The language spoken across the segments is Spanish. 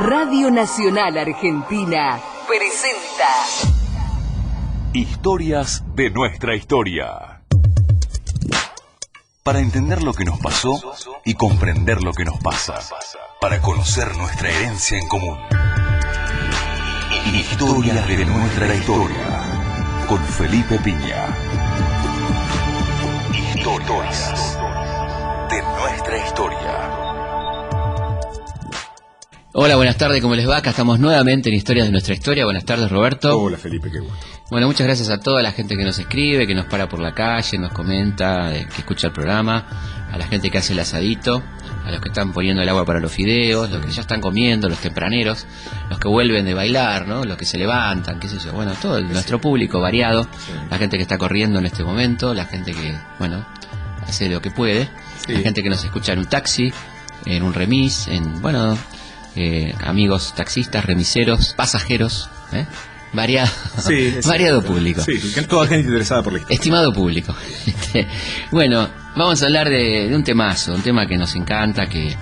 Radio Nacional Argentina presenta Historias de nuestra historia. Para entender lo que nos pasó y comprender lo que nos pasa. Para conocer nuestra herencia en común. Historias de nuestra historia. Con Felipe Piña. Historias de nuestra historia. Hola, buenas tardes, ¿cómo les va? Acá estamos nuevamente en Historias de nuestra historia. Buenas tardes, Roberto. Hola, Felipe, qué gusto. Bueno, muchas gracias a toda la gente que nos escribe, que nos para por la calle, nos comenta, que escucha el programa, a la gente que hace el asadito, a los que están poniendo el agua para los fideos, los que ya están comiendo, los tempraneros, los que vuelven de bailar, ¿no? Los que se levantan, qué sé yo. Bueno, todo nuestro público variado, la gente que está corriendo en este momento, la gente que, bueno, hace lo que puede, la gente que nos escucha en un taxi, en un remis, en, bueno... amigos taxistas, remiseros, pasajeros, variado público. Sí, toda gente interesada por la historia. Estimado público. Bueno, vamos a hablar de un temazo, un tema que nos encanta, que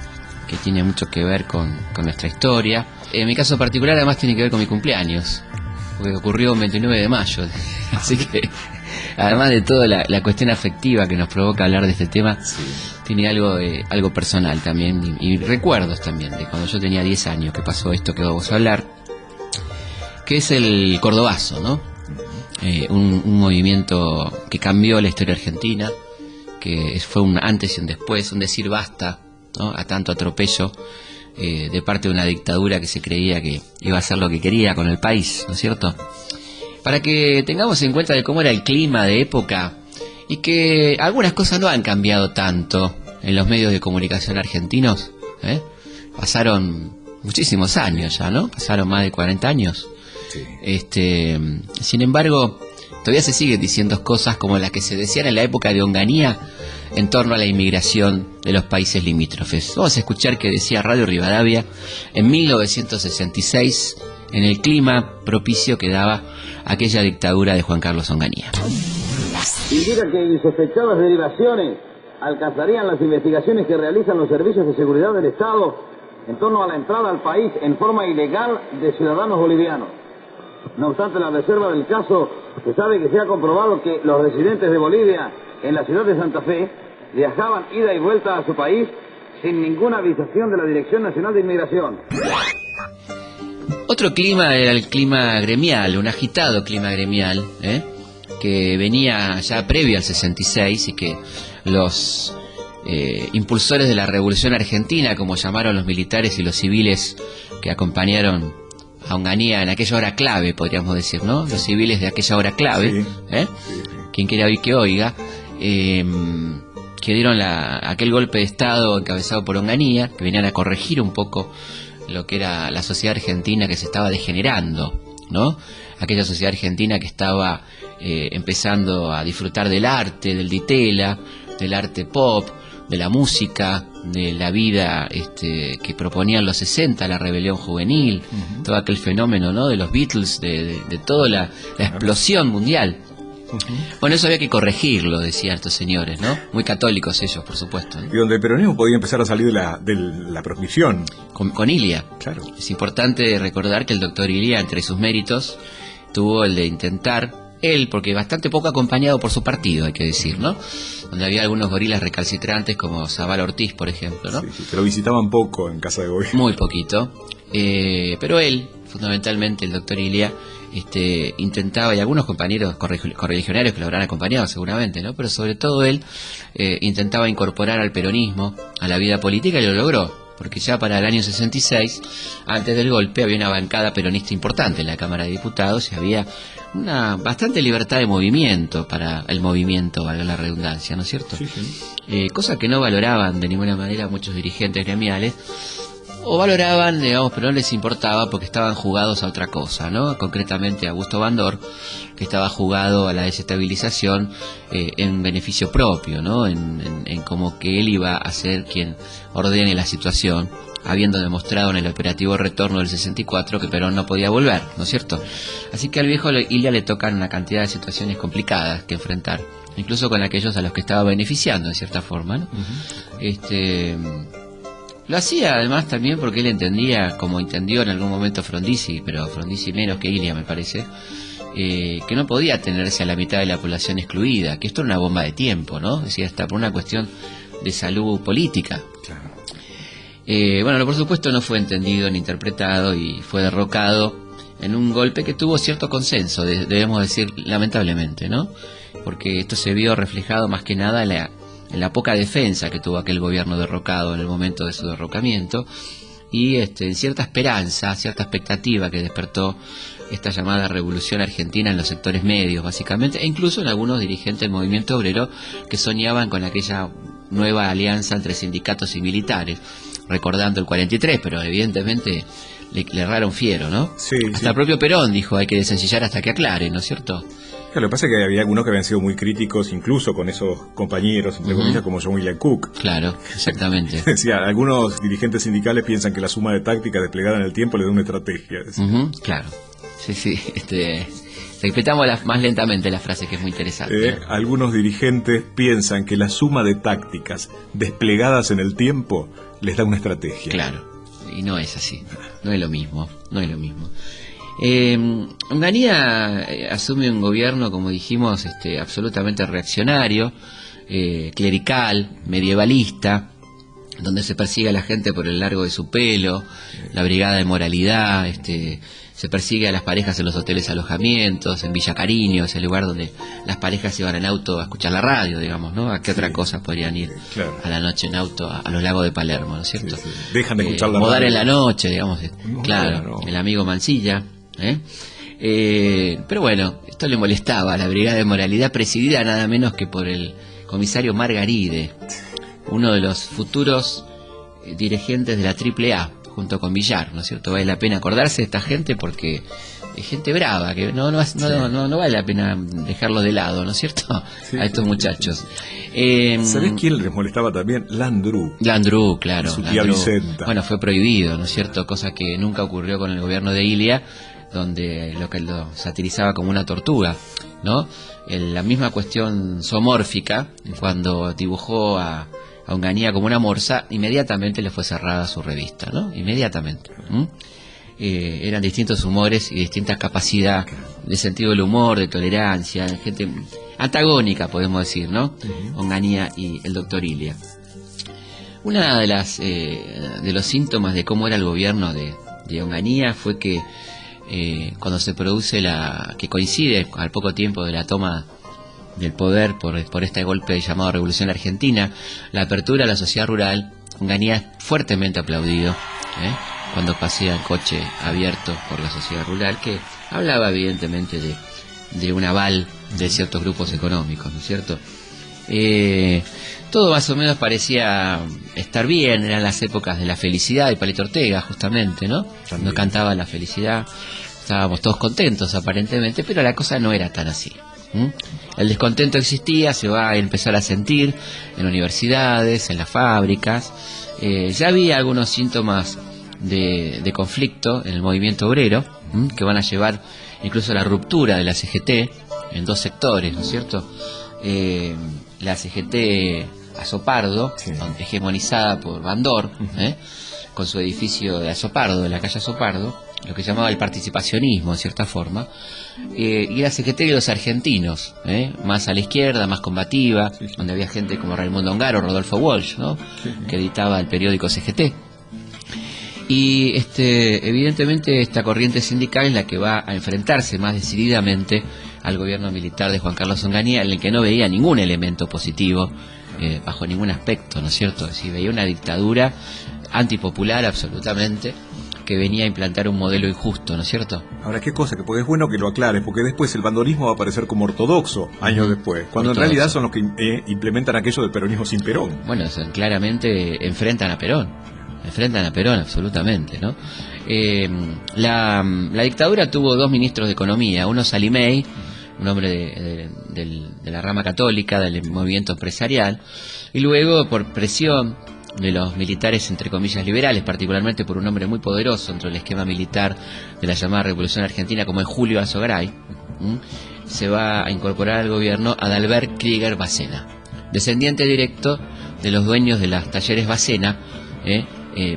tiene mucho que ver con nuestra historia. En mi caso particular además tiene que ver con mi cumpleaños, porque ocurrió el 29 de mayo. Así que, además de toda la cuestión afectiva que nos provoca hablar de este tema, tiene algo personal también, y recuerdos también, de cuando yo tenía 10 años que pasó esto que vamos a hablar, que es el Cordobazo, ¿no? Un movimiento que cambió la historia argentina, que fue un antes y un después, un decir basta, ¿no? A tanto atropello de parte de una dictadura que se creía que iba a hacer lo que quería con el país, ¿no es cierto? Para que tengamos en cuenta de cómo era el clima de época y que algunas cosas no han cambiado tanto en los medios de comunicación argentinos. Pasaron muchísimos años ya, ¿no? Pasaron más de 40 años. Sí. Sin embargo, todavía se siguen diciendo cosas como las que se decían en la época de Onganía en torno a la inmigración de los países limítrofes. Vamos a escuchar qué decía Radio Rivadavia en 1966 en el clima propicio que daba aquella dictadura de Juan Carlos Onganía. Indica que insospechadas derivaciones alcanzarían las investigaciones que realizan los servicios de seguridad del Estado en torno a la entrada al país en forma ilegal de ciudadanos bolivianos. No obstante la reserva del caso, se sabe que se ha comprobado que los residentes de Bolivia en la ciudad de Santa Fe viajaban ida y vuelta a su país sin ninguna avisación de la Dirección Nacional de Inmigración. Otro clima era el clima gremial, un agitado clima gremial, que venía ya previo al 66 y que los impulsores de la Revolución Argentina, como llamaron los militares y los civiles que acompañaron a Onganía en aquella hora clave, podríamos decir, ¿no? Los civiles de aquella hora clave, quien quiera oír que oiga, que dieron aquel golpe de Estado encabezado por Onganía, que venían a corregir un poco lo que era la sociedad argentina que se estaba degenerando, ¿no? Aquella sociedad argentina que estaba empezando a disfrutar del arte, del ditela, del arte pop, de la música, de la vida que proponían los 60, la rebelión juvenil, todo aquel fenómeno, ¿no? De los Beatles, de toda la explosión mundial. Bueno, eso había que corregirlo, decían estos señores, ¿no? Muy católicos ellos, por supuesto, ¿no? Y donde el peronismo podía empezar a salir de la proscripción. Con Ilia. Claro. Es importante recordar que el doctor Ilia, entre sus méritos, tuvo el de intentar, él, porque bastante poco acompañado por su partido, hay que decir, ¿no? Donde había algunos gorilas recalcitrantes como Zabal Ortiz, por ejemplo, ¿no? Sí, que lo visitaban poco en casa de gobierno. Muy poquito. Pero él, fundamentalmente el doctor Ilia, intentaba, y algunos compañeros correligionarios que lo habrán acompañado seguramente, ¿no? Pero sobre todo él intentaba incorporar al peronismo a la vida política y lo logró, porque ya para el año 66, antes del golpe, había una bancada peronista importante en la Cámara de Diputados y había una bastante libertad de movimiento para el movimiento, valga la redundancia, ¿no es cierto? Sí. Cosa que no valoraban de ninguna manera muchos dirigentes gremiales, o valoraban, digamos, pero no les importaba porque estaban jugados a otra cosa, ¿no? Concretamente a Augusto Bandor, que estaba jugado a la desestabilización en beneficio propio, ¿no? En como que él iba a ser quien ordene la situación, habiendo demostrado en el operativo Retorno del 64 que Perón no podía volver, ¿no es cierto? Así que al viejo Ilia le tocan una cantidad de situaciones complicadas que enfrentar, incluso con aquellos a los que estaba beneficiando de cierta forma, ¿no? Lo hacía además también porque él entendía, como entendió en algún momento Frondizi, pero Frondizi menos que Ilia me parece, que no podía tenerse a la mitad de la población excluida, que esto era una bomba de tiempo, ¿no? Decía, hasta por una cuestión de salud política. Claro. Bueno, por supuesto no fue entendido ni interpretado y fue derrocado en un golpe que tuvo cierto consenso, debemos decir lamentablemente, ¿no? Porque esto se vio reflejado más que nada en la poca defensa que tuvo aquel gobierno derrocado en el momento de su derrocamiento y en cierta esperanza, cierta expectativa que despertó esta llamada revolución argentina en los sectores medios básicamente, e incluso en algunos dirigentes del movimiento obrero que soñaban con aquella nueva alianza entre sindicatos y militares, recordando el 43, pero evidentemente le erraron fiero, ¿no? Sí, hasta el propio Perón dijo, hay que desencillar hasta que aclare, ¿no es cierto? Lo que pasa es que había algunos que habían sido muy críticos, incluso con esos compañeros, entre comillas, como John William Cook. Claro, exactamente. Decía, algunos dirigentes sindicales piensan que la suma de tácticas desplegada en el tiempo le da una estrategia. Claro, sí, repitamos más lentamente la frase, que es muy interesante. Algunos dirigentes piensan que la suma de tácticas desplegadas en el tiempo les da una estrategia. Claro, y no es así, no es lo mismo. Onganía asume un gobierno, como dijimos, absolutamente reaccionario, clerical, medievalista, donde se persigue a la gente por el largo de su pelo, la brigada de moralidad, se persigue a las parejas en los hoteles alojamientos, en Villa Cariño, ese lugar donde las parejas iban en auto a escuchar la radio, digamos, ¿no? ¿A qué otra cosa podrían ir a la noche en auto a los lagos de Palermo, ¿no es cierto? Sí. Dejan de escuchar la Modar radio. en la noche, digamos, claro, no. el amigo Mansilla, pero bueno, esto le molestaba a la brigada de moralidad, presidida nada menos que por el comisario Margaride, uno de los futuros dirigentes de la AAA, junto con Villar, ¿no es cierto? Vale la pena acordarse de esta gente porque es gente brava, que no vale la pena dejarlo de lado, ¿no es cierto? A estos muchachos. ¿Sabés quién les molestaba también? Landru, claro. Su tía Vicenta. Bueno, fue prohibido, ¿no es cierto? Cosa que nunca ocurrió con el gobierno de Ilia, donde lo satirizaba como una tortuga, ¿no? La misma cuestión zoomórfica, cuando dibujó a Onganía como una morsa, inmediatamente le fue cerrada su revista, ¿no? Inmediatamente. Eran distintos humores y distintas capacidades de sentido del humor, de tolerancia, gente antagónica, podemos decir, ¿no? Onganía y el doctor Ilia. Una de los síntomas de cómo era el gobierno de Onganía fue que cuando se produce que coincide al poco tiempo de la toma del poder por este golpe llamado Revolución Argentina, la apertura a la sociedad rural, Onganía es fuertemente aplaudido cuando pasea en coche abierto por la sociedad rural, que hablaba evidentemente de un aval de ciertos grupos económicos, ¿no es cierto? Todo más o menos parecía estar bien, eran las épocas de la felicidad de Palito Ortega, justamente, ¿no? Cuando cantaba la felicidad, estábamos todos contentos aparentemente, pero la cosa no era tan así. El descontento existía, se va a empezar a sentir en universidades, en las fábricas. Ya había algunos síntomas de conflicto en el movimiento obrero, que van a llevar incluso a la ruptura de la CGT en dos sectores, ¿no es cierto? La CGT Azopardo, hegemonizada por Bandor, con su edificio de Azopardo, de la calle Azopardo, lo que llamaba el participacionismo en cierta forma, y la CGT de los argentinos, más a la izquierda, más combativa, donde había gente como Raimundo Ongaro, Rodolfo Walsh, ¿no? Que editaba el periódico CGT. Y evidentemente esta corriente sindical es la que va a enfrentarse más decididamente al gobierno militar de Juan Carlos Onganía, en el que no veía ningún elemento positivo bajo ningún aspecto, ¿no es cierto? Es decir, veía una dictadura antipopular absolutamente, que venía a implantar un modelo injusto, ¿no es cierto? Ahora, qué cosa, porque es bueno que lo aclares, porque después el bandolismo va a aparecer como ortodoxo años después, cuando en realidad son los que implementan aquello del peronismo sin Perón. Bueno, claramente enfrentan a Perón absolutamente, ¿no? La dictadura tuvo dos ministros de economía, uno Salimey, un hombre de la rama católica, del movimiento empresarial, y luego por presión de los militares, entre comillas, liberales, particularmente por un hombre muy poderoso dentro del esquema militar de la llamada Revolución Argentina, como es Julio Azogray, se va a incorporar al gobierno Adalbert Krieger Bacena, descendiente directo de los dueños de las talleres Bacena,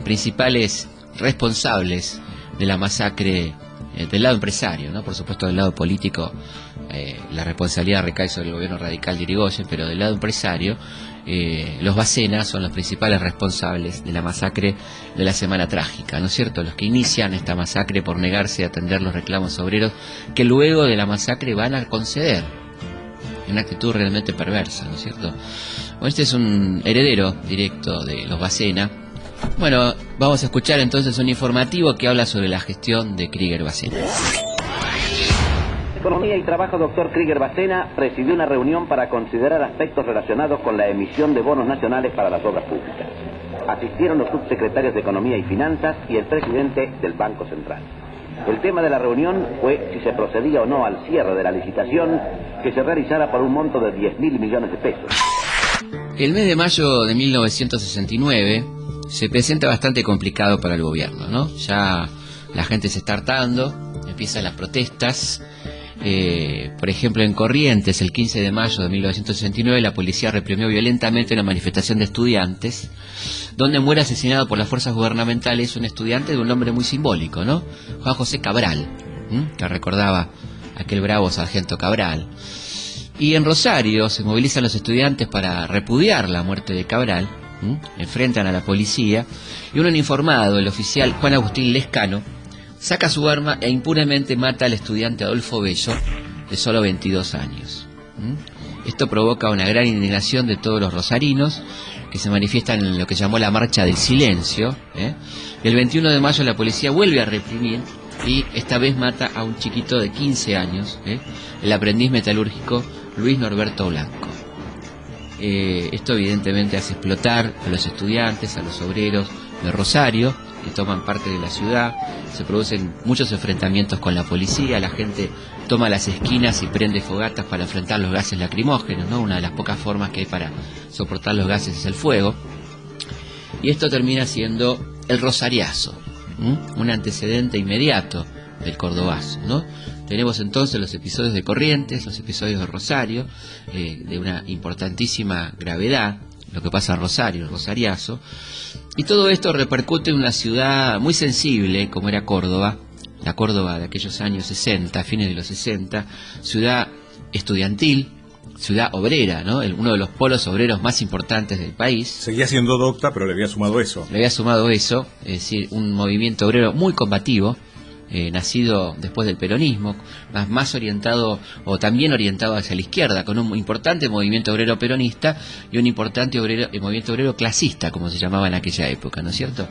principales responsables de la masacre del lado empresario, ¿no? Por supuesto del lado político la responsabilidad recae sobre el gobierno radical de Irigoyen, pero del lado empresario los Bacena son los principales responsables de la masacre de la Semana Trágica, ¿no es cierto? Los que inician esta masacre por negarse a atender los reclamos obreros que luego de la masacre van a conceder, en una actitud realmente perversa, ¿no es cierto? Bueno, este es un heredero directo de los Bacena. Bueno, vamos a escuchar entonces un informativo que habla sobre la gestión de Krieger Bacena. Economía y Trabajo, doctor Krieger Bacena, presidió una reunión para considerar aspectos relacionados con la emisión de bonos nacionales para las obras públicas. Asistieron los subsecretarios de Economía y Finanzas y el presidente del Banco Central. El tema de la reunión fue si se procedía o no al cierre de la licitación que se realizara por un monto de 10.000 millones de pesos. El mes de mayo de 1969 se presenta bastante complicado para el gobierno, ¿no? Ya la gente se está hartando, empiezan las protestas. Por ejemplo, en Corrientes, el 15 de mayo de 1969, la policía reprimió violentamente una manifestación de estudiantes, donde muere asesinado por las fuerzas gubernamentales un estudiante de un nombre muy simbólico, ¿no? Juan José Cabral, que recordaba a aquel bravo sargento Cabral. Y en Rosario se movilizan los estudiantes para repudiar la muerte de Cabral, enfrentan a la policía, y un uniformado, el oficial Juan Agustín Lescano, saca su arma e impunemente mata al estudiante Adolfo Bello, de solo 22 años. Esto provoca una gran indignación de todos los rosarinos, que se manifiestan en lo que llamó la Marcha del Silencio. Y el 21 de mayo la policía vuelve a reprimir, y esta vez mata a un chiquito de 15 años, el aprendiz metalúrgico Luis Norberto Blanco. Esto evidentemente hace explotar a los estudiantes, a los obreros de Rosario, que toman parte de la ciudad. Se producen muchos enfrentamientos con la policía, la gente toma las esquinas y prende fogatas para enfrentar los gases lacrimógenos, ¿no? Una de las pocas formas que hay para soportar los gases es el fuego. Y esto termina siendo el rosariazo, un antecedente inmediato del cordobazo, ¿no? Tenemos entonces los episodios de Corrientes, los episodios de Rosario, de una importantísima gravedad, lo que pasa en Rosario, el rosariazo, y todo esto repercute en una ciudad muy sensible como era Córdoba, la Córdoba de aquellos años 60, fines de los 60, ciudad estudiantil, ciudad obrera, ¿no? Uno de los polos obreros más importantes del país. Seguía siendo docta, pero le había sumado eso. Le había sumado eso, es decir, un movimiento obrero muy combativo, nacido después del peronismo, más orientado o también orientado hacia la izquierda, con un importante movimiento obrero peronista y un importante movimiento obrero clasista, como se llamaba en aquella época, ¿no es cierto?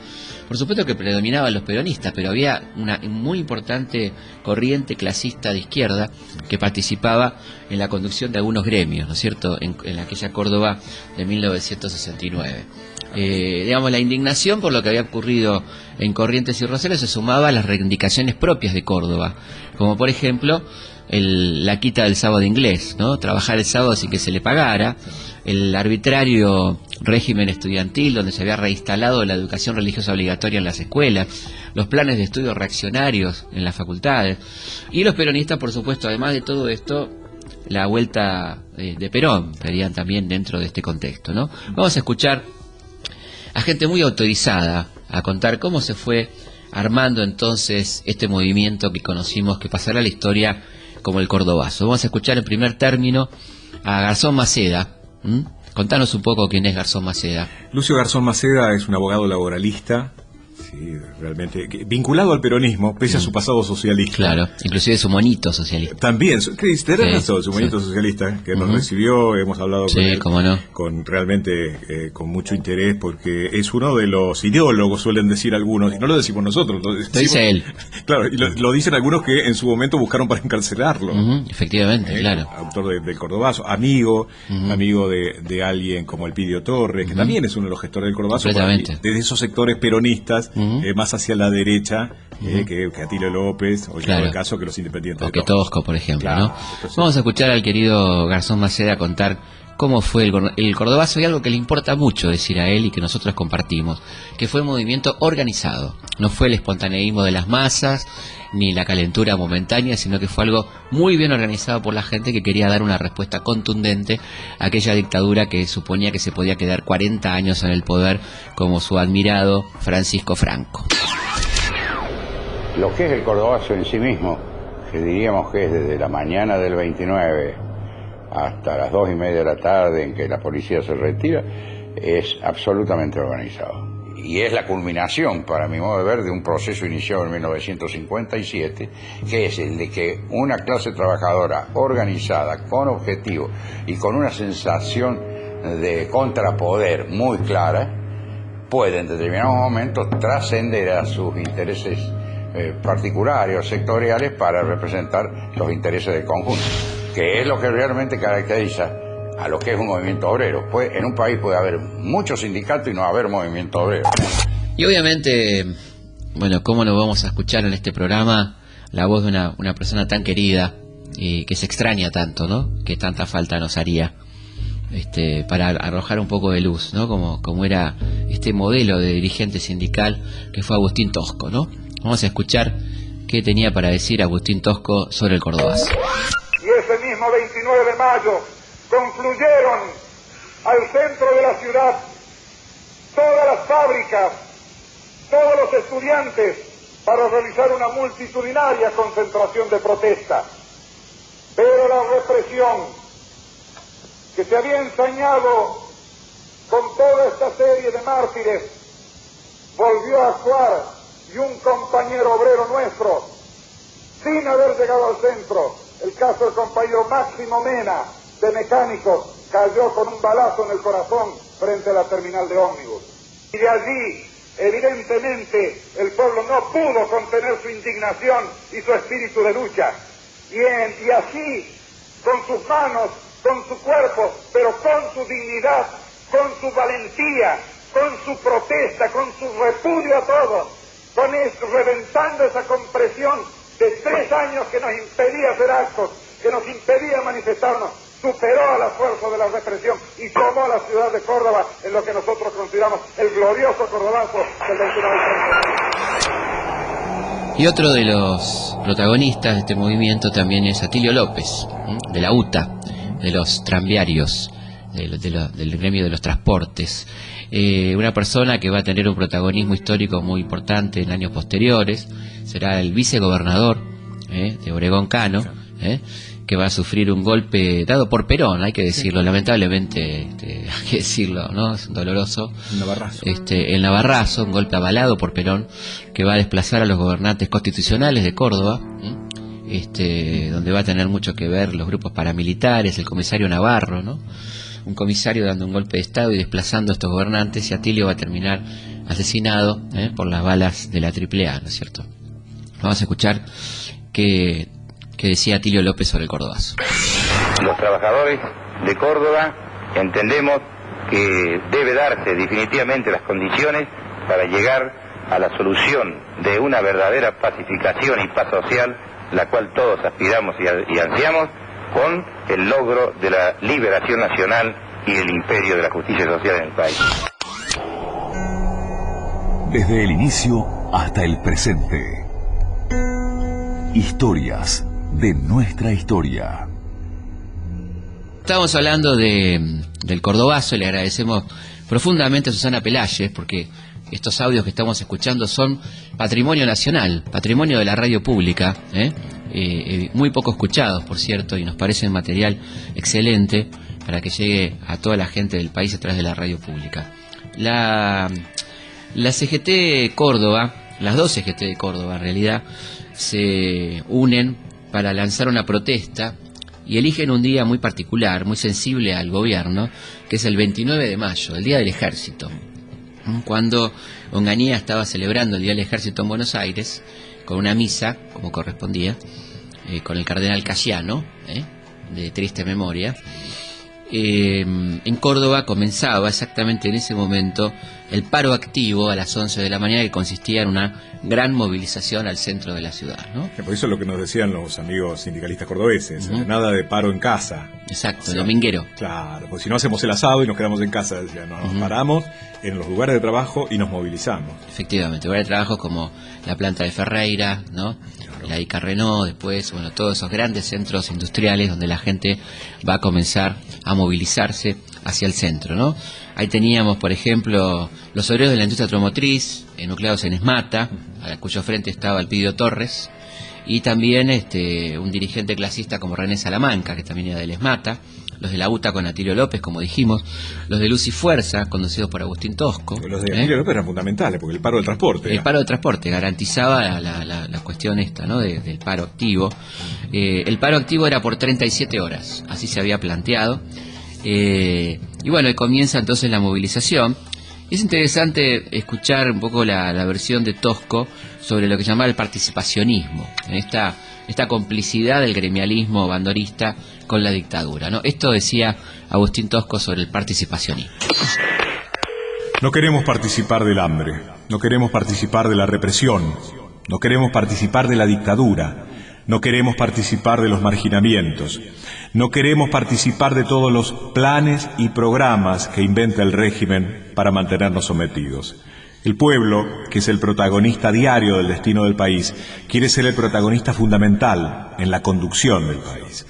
Por supuesto que predominaban los peronistas, pero había una muy importante corriente clasista de izquierda que participaba en la conducción de algunos gremios, ¿no es cierto?, en aquella Córdoba de 1969. Digamos, la indignación por lo que había ocurrido en Corrientes y Rosario se sumaba a las reivindicaciones propias de Córdoba, como por ejemplo la quita del sábado inglés, ¿no? Trabajar el sábado sin que se le pagara, el arbitrario régimen estudiantil donde se había reinstalado la educación religiosa obligatoria en las escuelas, los planes de estudio reaccionarios en las facultades, y los peronistas, por supuesto, además de todo esto, la vuelta de Perón, pedían también dentro de este contexto, ¿no? Vamos a escuchar a gente muy autorizada a contar cómo se fue armando entonces este movimiento que conocimos, que pasará a la historia como el cordobazo. Vamos a escuchar en primer término a Garzón Maceda. Contanos un poco quién es Garzón Maceda. Lucio Garzón Maceda es un abogado laboralista, sí, realmente vinculado al peronismo, pese a su pasado socialista. Claro, inclusive su monito socialista. También, tenés razón, su monito socialista, que nos recibió, hemos hablado con él, cómo no, con realmente con mucho interés, porque es uno de los ideólogos, suelen decir algunos, y no lo decimos nosotros, lo dice él. Claro, y lo dicen algunos que en su momento buscaron para encarcelarlo. Efectivamente, claro. Autor del Cordobazo, amigo de alguien como Elpidio Torres, que también es uno de los gestores del Cordobazo, desde esos sectores peronistas, más hacia la derecha, que Atilio López, o en el caso que los independientes. O que Tosco, por ejemplo, claro, ¿no? Vamos a escuchar al querido Garzón Maceda contar cómo fue el Cordobazo, y algo que le importa mucho decir a él y que nosotros compartimos, que fue un movimiento organizado. No fue el espontaneísmo de las masas ni la calentura momentánea, sino que fue algo muy bien organizado por la gente que quería dar una respuesta contundente a aquella dictadura que suponía que se podía quedar 40 años en el poder, como su admirado Francisco Franco. Lo que es el Cordobazo en sí mismo, que diríamos que es desde la mañana del 29 hasta las 2:30 de la tarde en que la policía se retira, es absolutamente organizado. Y es la culminación, para mi modo de ver, de un proceso iniciado en 1957, que es el de que una clase trabajadora organizada, con objetivo y con una sensación de contrapoder muy clara, puede en determinados momentos trascender a sus intereses particulares o sectoriales para representar los intereses del conjunto, que es lo que realmente caracteriza a lo que es un movimiento obrero. Pues en un país puede haber muchos sindicatos y no haber movimiento obrero. Y obviamente, bueno, ¿cómo no vamos a escuchar en este programa la voz de una persona tan querida y que se extraña tanto, ¿no? Que tanta falta nos haría, para arrojar un poco de luz, ¿no? Como era este modelo de dirigente sindical que fue Agustín Tosco, ¿no? Vamos a escuchar qué tenía para decir Agustín Tosco sobre el Cordobazo. Y ese mismo 29 de mayo confluyeron al centro de la ciudad todas las fábricas, todos los estudiantes, para realizar una multitudinaria concentración de protesta. Pero la represión que se había ensañado con toda esta serie de mártires volvió a actuar, y un compañero obrero nuestro, sin haber llegado al centro, el caso del compañero Máximo Mena, de mecánicos, cayó con un balazo en el corazón frente a la terminal de ómnibus. Y de allí, evidentemente, el pueblo no pudo contener su indignación y su espíritu de lucha. Y así, con sus manos, con su cuerpo, pero con su dignidad, con su valentía, con su protesta, con su repudio a todo, con esto, reventando esa compresión de 3 años que nos impedía hacer actos, que nos impedía manifestarnos, superó a la fuerza de la represión y tomó a la ciudad de Córdoba en lo que nosotros consideramos el glorioso Cordobazo del 29 de febrero. Y otro de los protagonistas de este movimiento también es Atilio López, de la UTA, de los tranviarios, del gremio de los transportes. Una persona que va a tener un protagonismo histórico muy importante en años posteriores. Será el vicegobernador de Obregón Cano, que va a sufrir un golpe dado por Perón, hay que decirlo, lamentablemente, hay que decirlo, ¿no? Es doloroso. El Navarrazo, un golpe avalado por Perón, que va a desplazar a los gobernantes constitucionales de Córdoba, donde va a tener mucho que ver los grupos paramilitares, el comisario Navarro, ¿no? Un comisario dando un golpe de Estado y desplazando a estos gobernantes, y Atilio va a terminar asesinado por las balas de la AAA, ¿no es cierto? Vamos a escuchar qué decía Atilio López sobre el Cordobazo. Los trabajadores de Córdoba entendemos que debe darse definitivamente las condiciones para llegar a la solución de una verdadera pacificación y paz social, la cual todos aspiramos y ansiamos, con el logro de la liberación nacional y el imperio de la justicia social en el país. Desde el inicio hasta el presente. Historias de nuestra historia. Estábamos hablando del Cordobazo, y le agradecemos profundamente a Susana Pelayes, porque estos audios que estamos escuchando son patrimonio nacional, patrimonio de la radio pública, muy poco escuchados, por cierto, y nos parece un material excelente para que llegue a toda la gente del país a través de la radio pública. La CGT Córdoba, las dos CGT de Córdoba en realidad, se unen para lanzar una protesta y eligen un día muy particular, muy sensible al gobierno, que es el 29 de mayo, el Día del Ejército, cuando Onganía estaba celebrando el Día del Ejército en Buenos Aires, con una misa, como correspondía, con el cardenal Casiano, de triste memoria. En Córdoba comenzaba exactamente en ese momento el paro activo a las 11 de la mañana, que consistía en una gran movilización al centro de la ciudad, ¿no? Por eso es lo que nos decían los amigos sindicalistas cordobeses, nada de paro en casa. Exacto, o sea, el dominguero. Claro, porque si no hacemos el asado y nos quedamos en casa, decían, no, nos paramos en los lugares de trabajo y nos movilizamos. Efectivamente, lugares de trabajo como la planta de Ferreira, ¿no? La ICA Renault, después, bueno, todos esos grandes centros industriales donde la gente va a comenzar a movilizarse hacia el centro, ¿no? Ahí teníamos, por ejemplo, los obreros de la industria automotriz, nucleados en Esmata, a cuyo frente estaba Elpidio Torres, y también un dirigente clasista como René Salamanca, que también era del Esmata, los de la UTA con Atilio López, como dijimos, los de Luz y Fuerza, conducidos por Agustín Tosco. Los de Atilio López eran fundamentales, porque el paro del transporte. El paro del transporte garantizaba la cuestión esta, ¿no? Del paro activo. El paro activo era por 37 horas, así se había planteado. Y bueno, comienza entonces la movilización. Es interesante escuchar un poco la versión de Tosco sobre lo que llamaba el participacionismo, esta complicidad del gremialismo bandorista con la dictadura, ¿no? Esto decía Agustín Tosco sobre el participacionismo. No queremos participar del hambre, no queremos participar de la represión, no queremos participar de la dictadura, no queremos participar de los marginamientos, no queremos participar de todos los planes y programas que inventa el régimen para mantenernos sometidos. El pueblo, que es el protagonista diario del destino del país, quiere ser el protagonista fundamental en la conducción del país.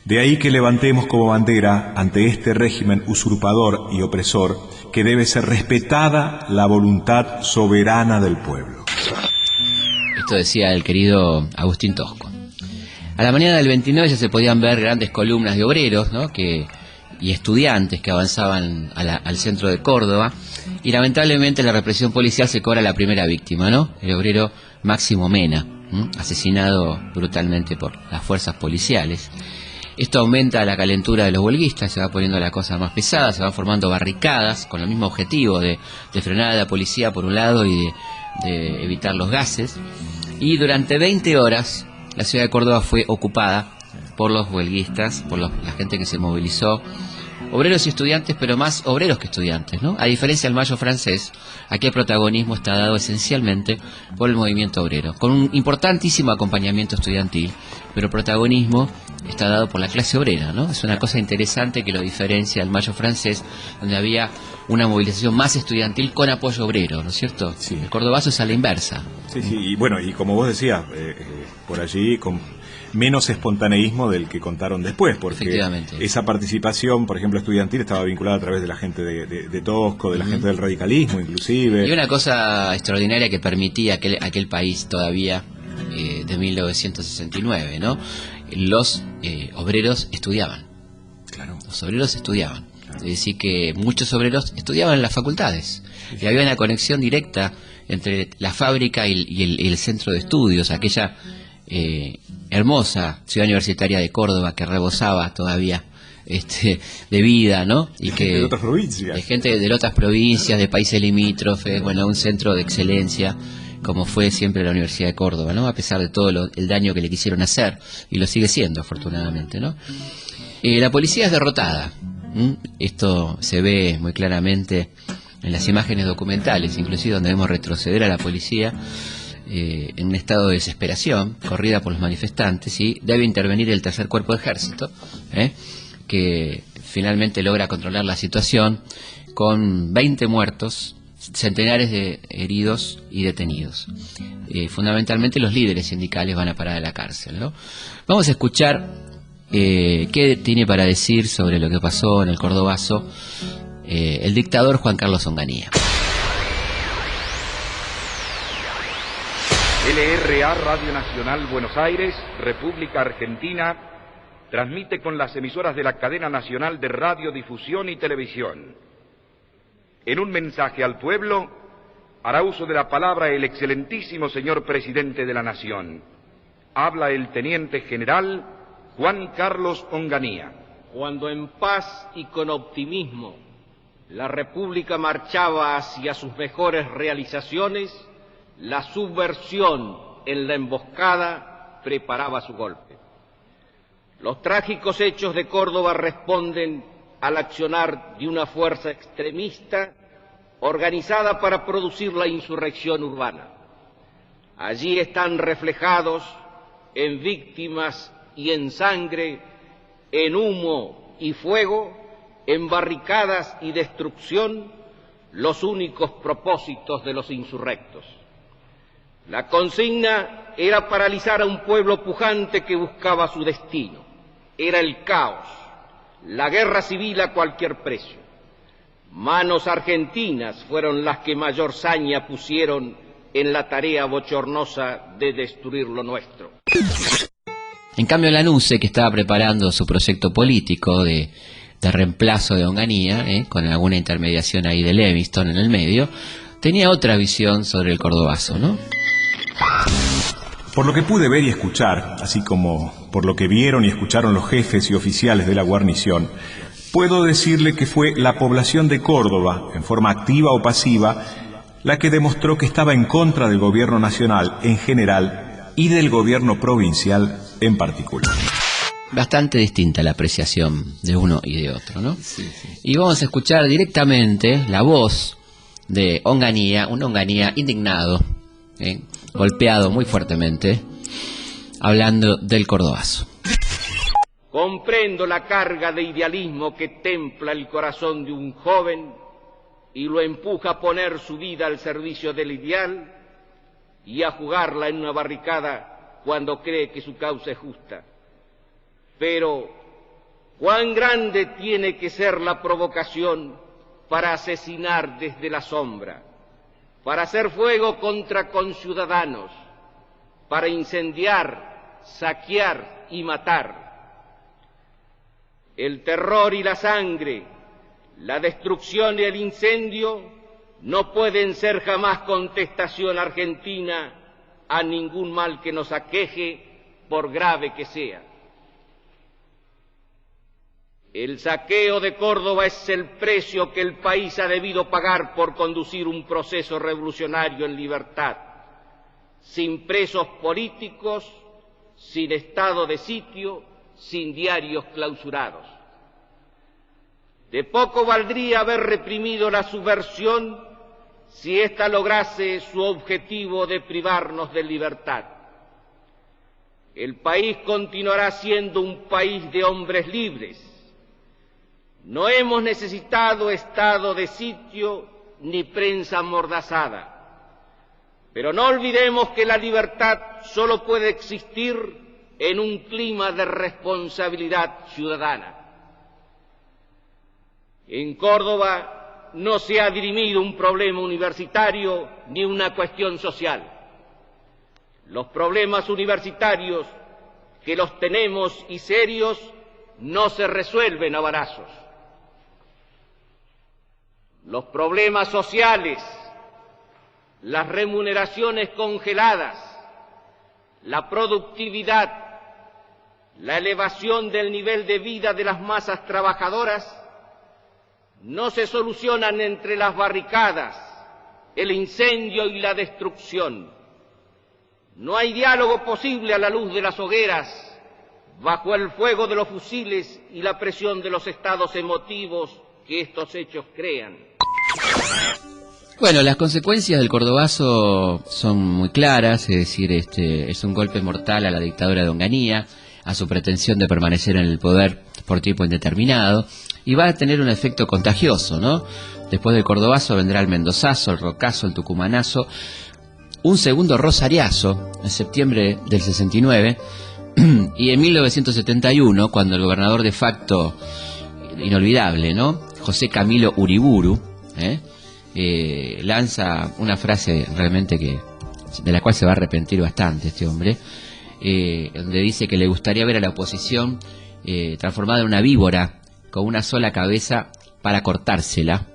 De ahí que levantemos como bandera ante este régimen usurpador y opresor que debe ser respetada la voluntad soberana del pueblo. Esto decía el querido Agustín Tosco. A la mañana del 29 ya se podían ver grandes columnas de obreros, ¿no? y estudiantes que avanzaban al centro de Córdoba, y lamentablemente la represión policial se cobra la primera víctima, ¿no? El obrero Máximo Mena, asesinado brutalmente por las fuerzas policiales. Esto aumenta la calentura de los huelguistas, se va poniendo la cosa más pesada, se van formando barricadas con el mismo objetivo de frenar a la policía por un lado y de evitar los gases. Y durante 20 horas la ciudad de Córdoba fue ocupada por los huelguistas, por la gente que se movilizó, obreros y estudiantes, pero más obreros que estudiantes, ¿no? A diferencia del Mayo francés, aquí el protagonismo está dado esencialmente por el movimiento obrero, con un importantísimo acompañamiento estudiantil, pero el protagonismo está dado por la clase obrera, ¿no? Es una cosa interesante que lo diferencia del Mayo francés, donde había una movilización más estudiantil con apoyo obrero, ¿no es cierto? Sí. El cordobazo es a la inversa. Sí, y bueno, y como vos decías, por allí con menos espontaneísmo del que contaron después, porque esa participación, por ejemplo, estudiantil estaba vinculada a través de la gente de Tosco, de la gente del radicalismo inclusive. Y una cosa extraordinaria que permitía aquel país todavía de 1969, ¿no? Los obreros estudiaban. Claro. Los obreros estudiaban. Es decir, que muchos obreros estudiaban en las facultades. Y había una conexión directa entre la fábrica y el centro de estudios, aquella hermosa ciudad universitaria de Córdoba que rebosaba todavía de vida, ¿no? Y que de otras provincias. De gente de otras provincias, de países limítrofes, bueno, un centro de excelencia como fue siempre la Universidad de Córdoba, ¿no? A pesar de todo el daño que le quisieron hacer, y lo sigue siendo afortunadamente, ¿no? La policía es derrotada. Esto se ve muy claramente en las imágenes documentales, inclusive donde vemos retroceder a la policía en un estado de desesperación, corrida por los manifestantes, y debe intervenir el tercer cuerpo de ejército, que finalmente logra controlar la situación con 20 muertos, centenares de heridos y detenidos. Fundamentalmente los líderes sindicales van a parar a la cárcel, ¿no? Vamos a escuchar qué tiene para decir sobre lo que pasó en el Cordobazo el dictador Juan Carlos Onganía. LRA Radio Nacional Buenos Aires, República Argentina, transmite con las emisoras de la cadena nacional de radiodifusión y televisión. En un mensaje al pueblo, hará uso de la palabra el excelentísimo señor presidente de la Nación. Habla el teniente general Juan Carlos Onganía. Cuando en paz y con optimismo la República marchaba hacia sus mejores realizaciones, la subversión en la emboscada preparaba su golpe. Los trágicos hechos de Córdoba responden al accionar de una fuerza extremista organizada para producir la insurrección urbana. Allí están reflejados en víctimas y en sangre, en humo y fuego, en barricadas y destrucción, los únicos propósitos de los insurrectos. La consigna era paralizar a un pueblo pujante que buscaba su destino. Era el caos, la guerra civil a cualquier precio. Manos argentinas fueron las que mayor saña pusieron en la tarea bochornosa de destruir lo nuestro. En cambio, Lanusse, que estaba preparando su proyecto político de reemplazo de Onganía, con alguna intermediación ahí de Levingston en el medio, tenía otra visión sobre el cordobazo, ¿no? Por lo que pude ver y escuchar, así como por lo que vieron y escucharon los jefes y oficiales de la guarnición, puedo decirle que fue la población de Córdoba, en forma activa o pasiva, la que demostró que estaba en contra del gobierno nacional en general y del gobierno provincial en particular. Bastante distinta la apreciación de uno y de otro, ¿no? Sí. Y vamos a escuchar directamente la voz de Onganía, un Onganía indignado, golpeado muy fuertemente, hablando del cordobazo. Comprendo la carga de idealismo que templa el corazón de un joven y lo empuja a poner su vida al servicio del ideal y a jugarla en una barricada cuando cree que su causa es justa. Pero, ¿cuán grande tiene que ser la provocación para asesinar desde la sombra, para hacer fuego contra conciudadanos, para incendiar, saquear y matar? El terror y la sangre, la destrucción y el incendio no pueden ser jamás contestación argentina a ningún mal que nos aqueje, por grave que sea. El saqueo de Córdoba es el precio que el país ha debido pagar por conducir un proceso revolucionario en libertad, sin presos políticos, sin estado de sitio, sin diarios clausurados. De poco valdría haber reprimido la subversión si ésta lograse su objetivo de privarnos de libertad. El país continuará siendo un país de hombres libres. No hemos necesitado estado de sitio ni prensa amordazada. Pero no olvidemos que la libertad solo puede existir en un clima de responsabilidad ciudadana. En Córdoba no se ha dirimido un problema universitario ni una cuestión social. Los problemas universitarios, que los tenemos y serios, no se resuelven a balazos. Los problemas sociales, las remuneraciones congeladas, la productividad, la elevación del nivel de vida de las masas trabajadoras, no se solucionan entre las barricadas, el incendio y la destrucción. No hay diálogo posible a la luz de las hogueras, bajo el fuego de los fusiles y la presión de los estados emotivos que estos hechos crean. Bueno, las consecuencias del cordobazo son muy claras, es decir, es un golpe mortal a la dictadura de Onganía, a su pretensión de permanecer en el poder por tiempo indeterminado, y va a tener un efecto contagioso, ¿no? Después del cordobazo vendrá el mendozazo, el rocazo, el tucumanazo, un segundo rosariazo en septiembre del 69, y en 1971, cuando el gobernador de facto, inolvidable, ¿no?, José Camilo Uriburu, lanza una frase realmente de la cual se va a arrepentir bastante este hombre, donde dice que le gustaría ver a la oposición transformada en una víbora con una sola cabeza para cortársela.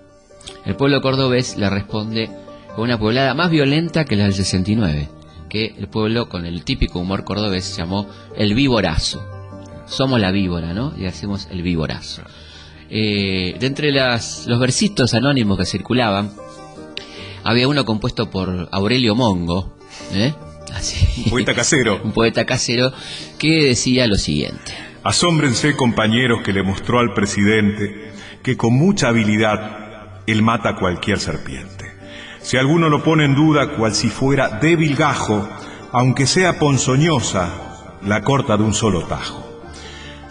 El pueblo cordobés le responde con una pueblada más violenta que la del 69, que el pueblo, con el típico humor cordobés, llamó el víborazo. Somos la víbora, ¿no? Y hacemos el víborazo. De entre los versitos anónimos que circulaban, había uno compuesto por Aurelio Mongo, así, un poeta casero. Un poeta casero que decía lo siguiente: asómbrense, compañeros, que le mostró al presidente que con mucha habilidad él mata a cualquier serpiente. Si alguno lo pone en duda, cual si fuera débil gajo, aunque sea ponzoñosa, la corta de un solo tajo.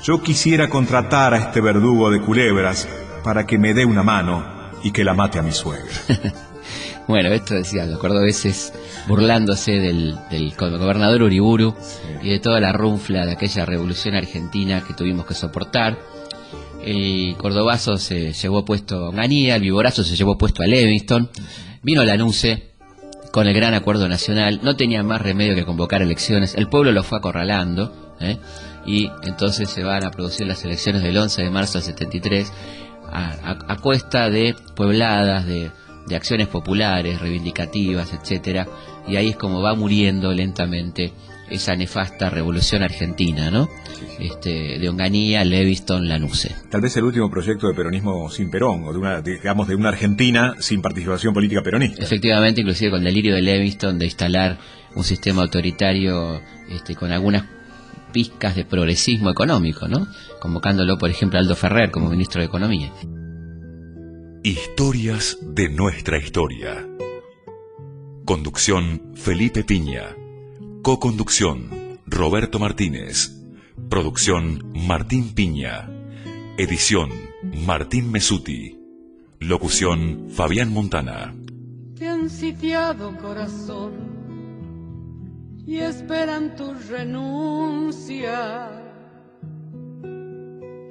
Yo quisiera contratar a este verdugo de culebras para que me dé una mano y que la mate a mi suegra. Bueno, esto decían los cordobeses burlándose del gobernador Uriburu, sí, y de toda la runfla de aquella revolución argentina que tuvimos que soportar. El cordobazo se llevó puesto a Onganía, el viborazo se llevó puesto a Levingston, vino Lanusse con el gran acuerdo nacional, no tenía más remedio que convocar elecciones, el pueblo lo fue acorralando, y entonces se van a producir las elecciones del 11 de marzo del 73 a cuesta de puebladas, de acciones populares, reivindicativas, etcétera, y ahí es como va muriendo lentamente esa nefasta revolución argentina, ¿no? De Onganía, Levingston, Lanusse. Tal vez el último proyecto de peronismo sin Perón, o de una Argentina sin participación política peronista. Efectivamente, inclusive con el delirio de Levingston de instalar un sistema autoritario con algunas pizcas de progresismo económico, ¿no? Convocándolo, por ejemplo, a Aldo Ferrer como ministro de Economía. Historias de nuestra historia. Conducción Felipe Piña. Coconducción Roberto Martínez. Producción Martín Piña. Edición Martín Mesuti. Locución Fabián Montana. Te han sitiado, corazón, y esperan tu renuncia.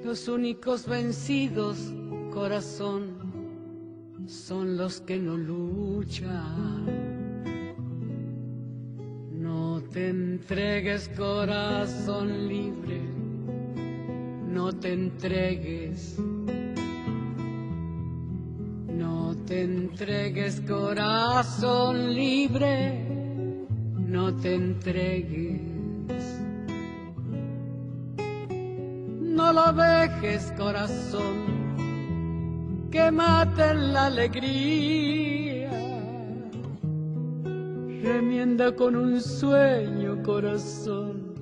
Los únicos vencidos, corazón, son los que no luchan. No te entregues, corazón libre, no te entregues. No te entregues, corazón libre, no te entregues. No lo dejes, corazón, que maten la alegría. Remienda con un sueño, corazón,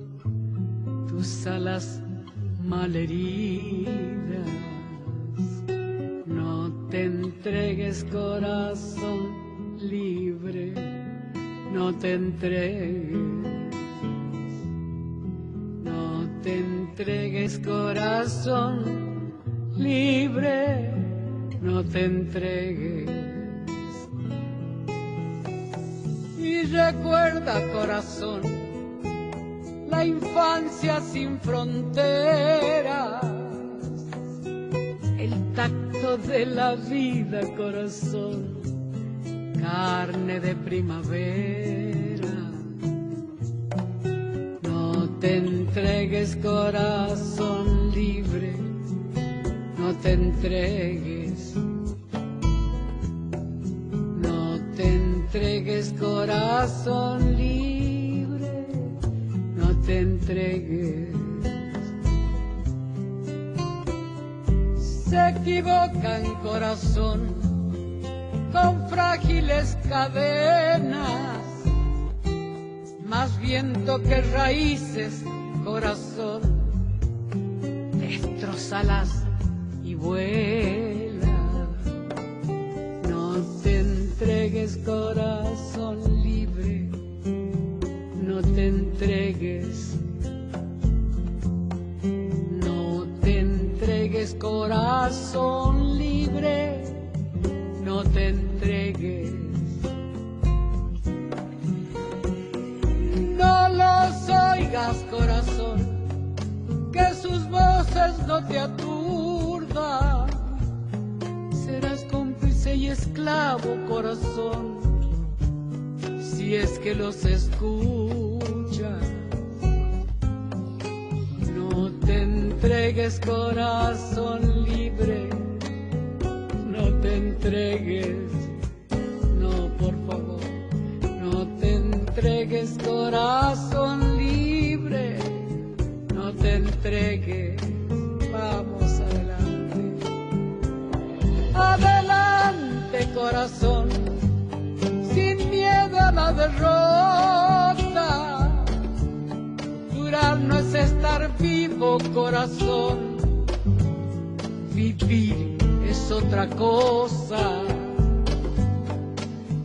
tus alas malheridas. No te entregues, corazón libre, no te entregues. No te entregues, corazón libre, no te entregues. Y recuerda, corazón, la infancia sin fronteras, el tacto de la vida, corazón, carne de primavera. No te entregues, corazón libre, no te entregues. No te entregues, corazón libre, no te entregues. Se equivocan, corazón, con frágiles cadenas, más viento que raíces, corazón, destrózalas y vuela. No te entregues, corazón libre, no te entregues. No te entregues, corazón libre, no te entregues. No los oigas, corazón, que sus voces no te aturdan. Serás cómplice y esclavo, corazón, si es que los escuchas. No te entregues, corazón libre, no te entregues. No, por favor, no te entregues, corazón libre, no te entregues. Vamos adelante. Adelante, corazón, sin miedo a la derrota. Durar no es estar vivo, corazón. Vivir es otra cosa.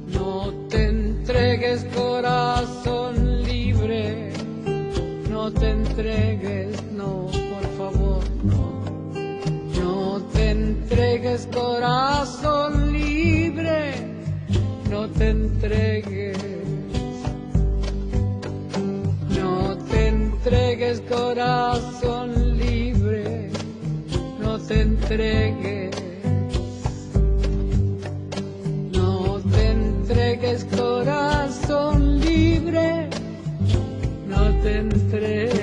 No te entregues, corazón libre, no te entregues, no, por favor, no. No te entregues, corazón libre, no te entregues. No te entregues, corazón libre, no te entregues. No te entregues, corazón libre, no te entregues.